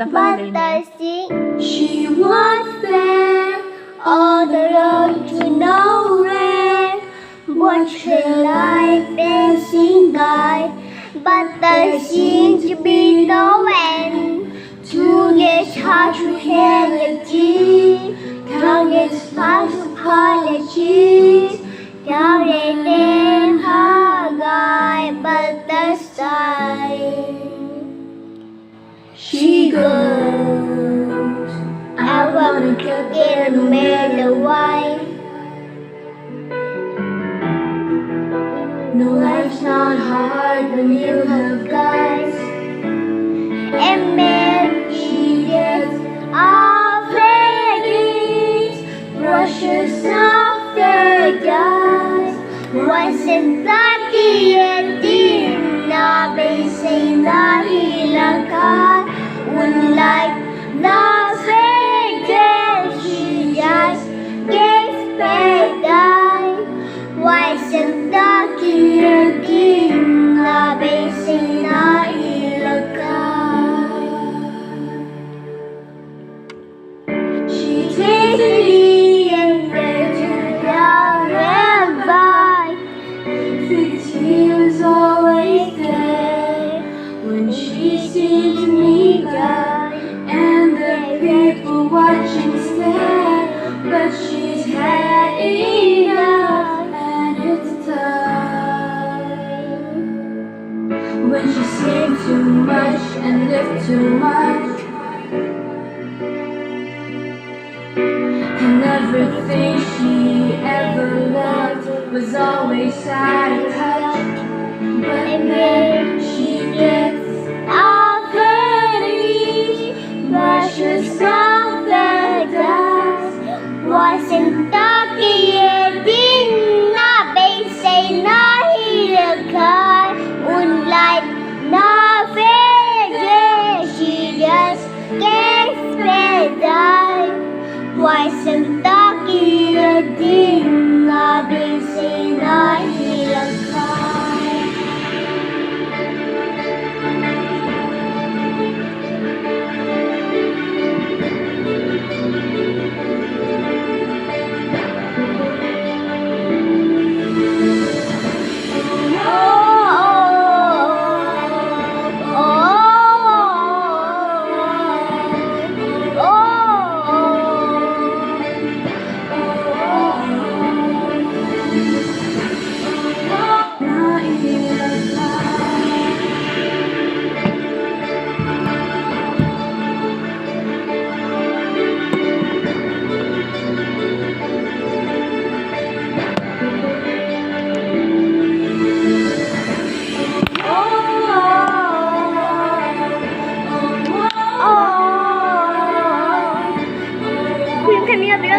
but the sea she was fair all the road to nowhere. Watch her light dancing by, but there seemed to be no end to this harsh reality. Countless past apologies, counted in her guide, but the side she goes. I wanna cook it and make the wine. No, life's not hard when you have guys. And then she gets off her knees, brushes off her eyes. Wasn't that the ending? Na beiseina hilangkan unlike nothing that she just gave paradise. Wasn't that the ending? Na beiseina hilangkan. She takes me and goes to down and by. The tears always there when she sees me die, and the people watching stare. But she's had enough, and it's time. When she sings too much and lives too much, and everything she ever loved was always out of touch. But then she gets off her knees, brushes off the dust. Wasn't that the ending? Na beiseina hilangkan unlike nothing that she just gave paradise. Wasn't that the ending? Na beiseina hilangkan. Camino, pero